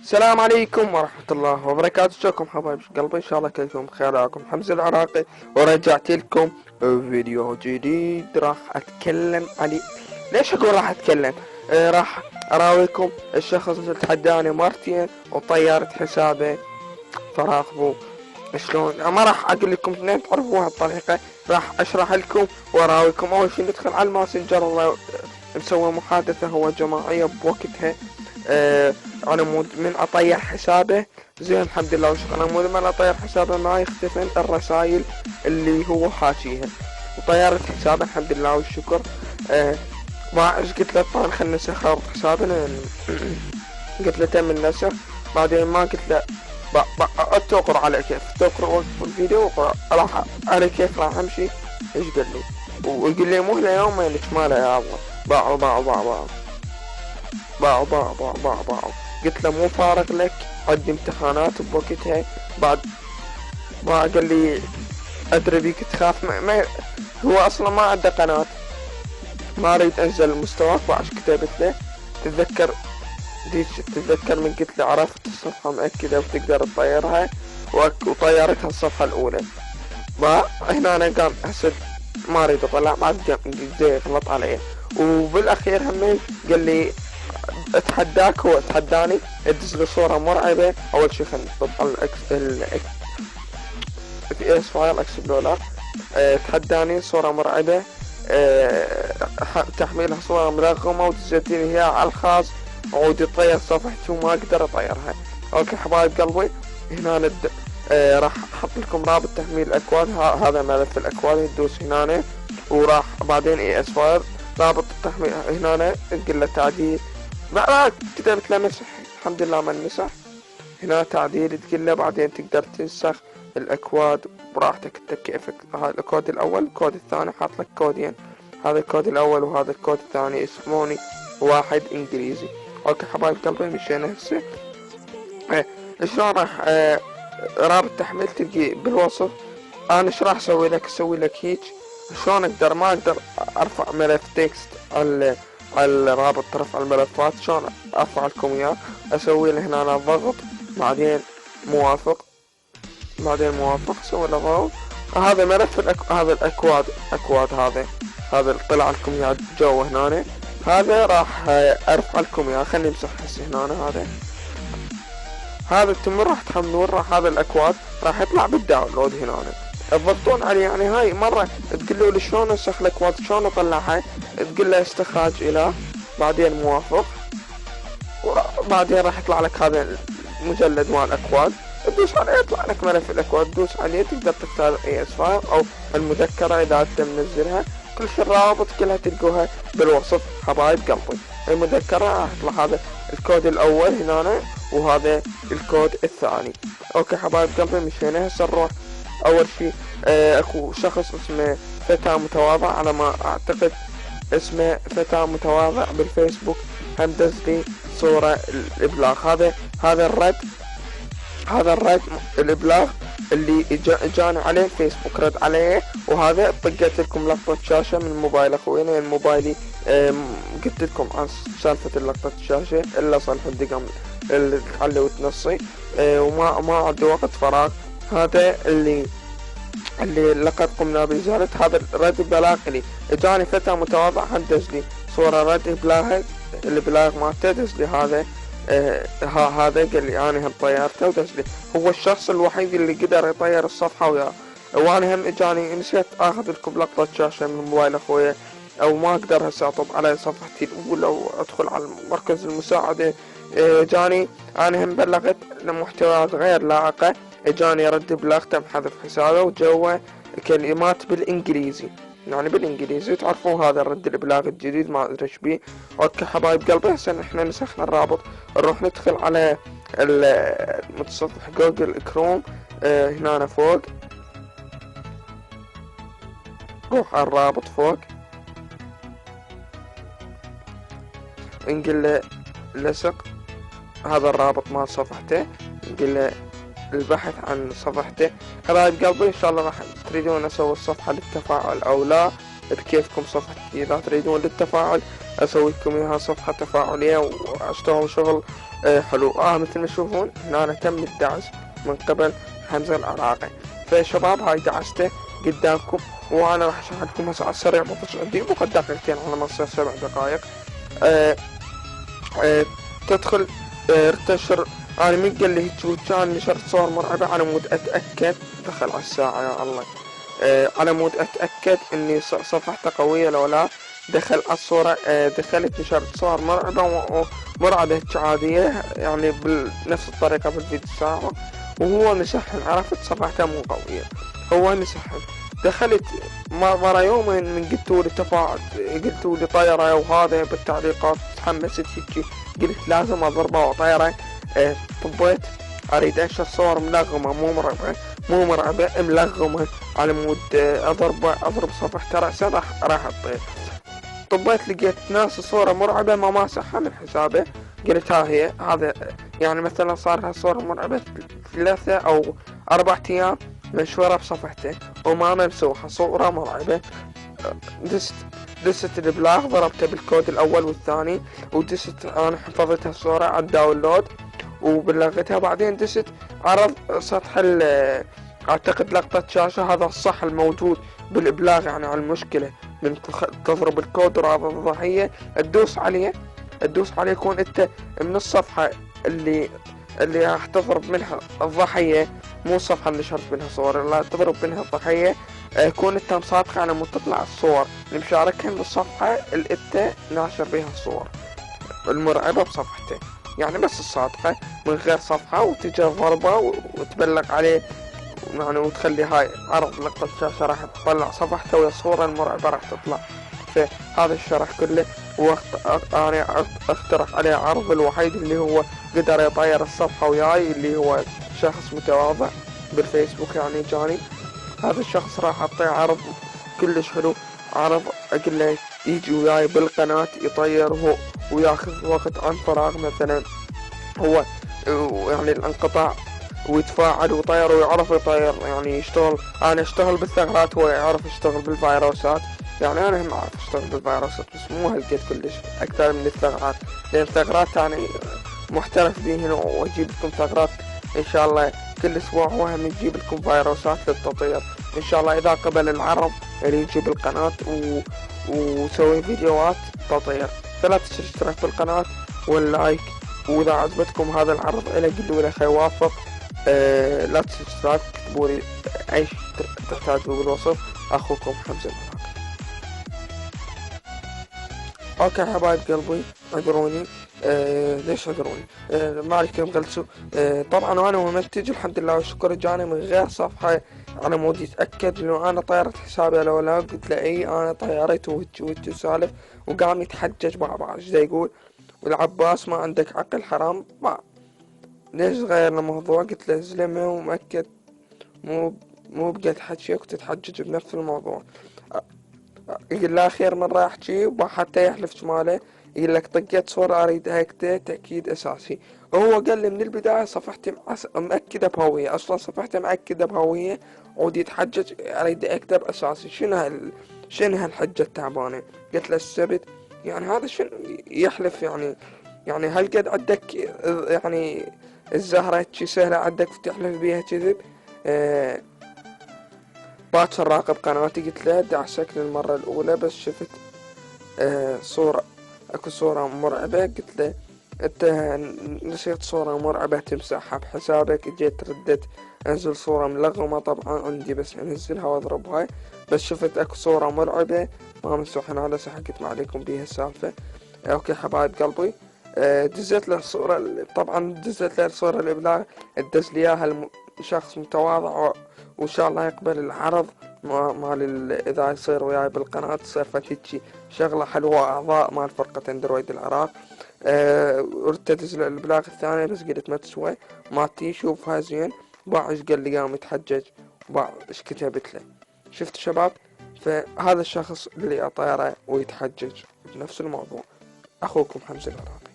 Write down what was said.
السلام عليكم ورحمة الله وبركاته. شلونكم حبايب قلبي؟ ان شاء الله كلكم بخير. معكم حمزة العراقي ورجعت لكم فيديو جديد. راح اتكلم علي. ليش اقول راح اتكلم؟ راح اراويكم الشخص اللي تحداني مرتين وطيرت حسابه، فراقبوا شلون. ما راح اقول لكم اثنين تعرفوها الطريقة، راح اشرح لكم واراويكم. اول شي ندخل على الماسنجر، نسوي محادثة هو جماعية بوقتها. انا مدمن اطير حسابه. زين الحمد لله وشكرا. انا مدمن اطير حسابه، ما يختفن الرسائل اللي هو حاكيها، وطيرت حسابه الحمد لله والشكر. ما قلت له طبعا خلنا نسخر حسابنا. قلت له تم النسخ. بعدين ما قلت له تقرا على كيف تقرا وقف الفيديو وقرا، راح على كيف راح امشي. ايش قال لي؟ ويقول لي مهله يومين ماله يا الله. باعوا باعوا باعوا باعوا باعوا باعوا باعوا باعوا باعوا. قلت له مو فارغ لك، عندي امتحانات بوقتها. بعد ما قال لي ادري بيك تخاف. ما هو اصلا ما عنده قناة، ما اريد انزل مستواك. وعش كتبت له تتذكر تتذكر من قلت له عرفت الصفحة مأكدة وتقدر تطيرها، وطيرتها الصفحة الاولى. هنا انا قام احسد ما اريد اطلع، بعد جاي يغلط علي. وبالاخير همين قال لي اتحداك، هو اتحداني ادز له صورة مرعبة. اول شي خلنا نطبع في اس فايل اكسبلورر. تحداني صورة مرعبة، تحميلها صورة مرغمة وتسجلين اياها على الخاص، وعود يطير صفحتي وما اقدر اطيرها. اوكي حبايب قلبي، هنا راح احط لكم رابط تحميل الاكواد. هذا ملف الاكواد، تدوس هنا وراح بعدين اي اس فايل رابط التحميل. هنا تقول له تعديل، بعد كتبت له مسح، الحمد لله ما مسح. هنا تعديل تقول له، بعدين تقدر تنسخ الاكواد براحتك انت كيفك. هذا الكود الاول، الكود الثاني حاط لك كودين، هذا الكود الاول وهذا الكود الثاني اسموني واحد انجليزي. اوكي حبايب قلبي، مشينا هسه. شلون راح رابط تحميل تلقي بالوصف. انا ايش راح اسوي لك؟ اسوي لك هيك. شلون اقدر؟ ما اقدر ارفع ملف تكست على الرابط، ترفع الملفات. شلون ارفع لكم اياه؟ اسوي له هنا ضغط، بعدين موافق، بعدين موافق، اسوي له ضغط. هذا ملف هذا الاكواد، هذا طلع لكم اياه جوا هنا. هذا راح ارفع لكم اياه. خليني امسح هسه هنا. هذا تمر راح تحملون. راح هذا الاكواد راح يطلع بالداونلود هنا، تضغطون عليه. يعني هاي مرة تقول له شلون انسخ الاكواد، شلون اطلعها، تقول له استخراج اله، بعدين موافق، وبعدين راح يطلع لك هذا المجلد مال الاكواد. تدوس عليه يطلع لك ملف الاكواد، تدوس عليه تقدر تختار اي اس فايل او المذكرة اذا انت منزلها. كل شي الروابط كلها تلقوها بالوصف حبايب قلبي. المذكرة راح يطلع هذا الكود الاول هنا، وهذا الكود الثاني. اوكي حبايب قلبي، مشينا هسه نروح. اول شي اكو شخص اسمه فتى متواضع، على ما اعتقد اسمه فتى متواضع بالفيسبوك، هم دز لي صورة الابلاغ. هذا الرد، الابلاغ اللي اجاني عليه الفيسبوك، رد عليه. وهذا طقيت لكم لقطة شاشة من موبايل اخوي. انا موبايلي قلت لكم عن سالفة لقطة الشاشة الا صلح الدقم اللي تحلي وتنصي. وما عندي وقت فراغ. هذا اللي لقد قمنا بإزالة. هذا رد البلاغ لي. اجاني فتى متواضع هندز لي صورة رد البلاغ مالته، دز لي هذا. هذا قال لي انا هم طيرته ودز لي. هو الشخص الوحيد اللي قدر يطير الصفحة وياه. وانا هم اجاني نسيت اخذ لكم لقطة شاشة من موبايل اخويا، او ما اقدر هسه اطب على صفحتي الاولى وادخل على مركز المساعدة. اجاني انا هم بلغت لمحتويات غير لائقة. اجاني رد بلاغ تم حذف حسابه وجوه كلمات بالانجليزي، يعني بالانجليزي. تعرفون هذا الرد الابلاغ الجديد ما ادري ايش بيه. اوكي حبايب قلبي، هسه احنا نسخنا الرابط. نروح ندخل على المتصفح جوجل كروم. هنا فوق، روح على الرابط فوق، نقول له لصق هذا الرابط مال صفحته، نقول له البحث عن صفحته. حبايب قلبي، ان شاء الله راح تريدون اسوي الصفحة للتفاعل او لا، بكيفكم صفحتي. اذا تريدون للتفاعل اسوي لكم اياها صفحة تفاعلية واشتغل شغل حلو. مثل ما تشوفون هنا أنا تم الدعس من قبل حمزة العراقي. فشباب هاي دعسته قدامكم، وانا راح اشرح لكم هسه على السريع بطش عندي فقط دقيقتين على ما تصير 7 دقائق. آه آه تدخل تنشر. انا من قال لي هيك كان نشرت صور مرعبة على مود اتأكد. دخل على الساعة يا الله. على مود اتأكد اني صفحته قوية لو لا. دخل على الصورة، دخلت نشرت صور مرعبة مرعبة عادية يعني بنفس الطريقة في الفيديو السابق، وهو مسحن. عرفت صفحته مو قوية، هو مسحن. دخلت مرة يومين من قلتوا لي تفاعل، قلتوا لي طيرة وهذا بالتعليقات، تحمست هيجي قلت لازم اضربه وطيرة. طبيت اريد انشر صور ملغمة مو مرعبة ملغمة على مود اضرب صفحة رأسه راح تطير. طبيت لقيت ناس صورة مرعبة ما ماسحها من حسابه. قلت ها هي هذا يعني مثلا صار لها صورة مرعبة 3 أو 4 أيام منشورة بصفحته وما ممسوحة صورة مرعبة. دست الابلاغ، ضربته بالكود الاول والثاني، ودست انا حفظت الصورة على الداونلود وبلغتها. بعدين دست عرض سطح اعتقد لقطة شاشة، هذا الصح الموجود بالابلاغ يعني عن المشكلة. من تضرب الكود ورابط الضحية تدوس عليه يكون انت من الصفحة اللي راح تضرب منها الضحية، مو الصفحة اللي نشرت منها صور، لا تضرب منها الضحية. يكون انت مصادقة على مود تطلع الصور اللي مشاركهن بالصفحة اللي انت ناشر بها الصور المرعبة بصفحته، يعني بس الصادقة من غير صفحة، وتجي ضربة وتبلغ عليه يعني، وتخلي هاي عرض لقطة شاشة راح تطلع صفحته والصورة المرعبة راح تطلع. فهذا الشرح كله انا اقترح عليه عرض الوحيد اللي هو قدر يطير الصفحة وياي، اللي هو شخص متواضع بالفيسبوك يعني جاني. هذا الشخص راح اعطيه عرض كلش حلو، عرض اقول له يجي وياي بالقناة يطير هو وياخذ وقت عن فراغ مثلا هو يعني الانقطاع، ويتفاعل ويطير ويعرف يطير يعني يشتغل. انا اشتغل بالثغرات هو يعرف يشتغل بالفيروسات، يعني انا هم اعرف اشتغل بالفيروسات بس مو هالقد كلش اكثر من الثغرات، لان الثغرات يعني محترف بيهن، واجيب لكم ثغرات ان شاء الله كل اسبوع، وهم يجيب لكم فيروسات للتطير ان شاء الله اذا قبل العرض اللي يجيب القناة وسوي فيديوهات تطير. فلا تنسوا الاشتراك في القناة واللايك، واذا عجبتكم هذا العرض قولوا لي خي وافق. لا تنسوا الاشتراك، اكتبوا لي اي شيء تحتاجوه بالوصف. اخوكم حمزة العراقي. اوكي حبايب قلبي اعذروني، ليش اعذروني، ما عليكم غلسوا. طبعا وانا ممنتج الحمد لله والشكر جاني من غير صفحة على مود يتأكد انه انا طيرت حسابي لو لا. قلت له اي انا طيرت وهيك سالف، وقام يتحجج بعض ايش يقول والعباس ما عندك عقل حرام ما ليش غيرنا الموضوع. قلت له زلمة ومأكد مو بقد حكيك وتتحجج بنفس الموضوع. يقول له آخر مرة أحكي وحتى يحلف شماله يقول لك طقيت صورة أريد هيكته تأكيد أساسي. وهو قال لي من البداية صفحتي مأكدة بهوية، أصلا صفحتي مأكدة بهوية، عود يتحجج أريد أكتب أساسي. شنو هالحجة التعبانة؟ قلت له السبت يعني هذا شنو يحلف يعني هل قد عندك يعني الزهرة شي سهلة عندك تحلف بيها كذب؟ باكر راقب قناتي قلت له دعسك للمرة الأولى بس شفت صورة اكو صورة مرعبة. قلت له انت نسيت صورة مرعبة تمسحها بحسابك، جيت ردت انزل صورة ملغمة طبعا عندي بس انزلها واضربها، بس شفت اكو صورة مرعبة ما مسوحنا على سحقت ما عليكم بيها السالفة. اوكي حبايب قلبي، دزت له الصورة، طبعا دزت له الصورة الابلاغ ادز لي اياها شخص متواضع وان شاء الله يقبل العرض مال اذا يصير وياي بالقناة تصير فتيتشي شغلة حلوة اعضاء مال فرقة اندرويد العراق. ردت ادز الابلاغ الثاني بس قلت ما تسوى ما شوفها زين. باع ايش قال لي قام يتحجج باع ايش كتبت له. شفت شباب؟ فهذا الشخص اللي اطيره ويتحجج بنفس الموضوع اخوكم حمزة العراقي.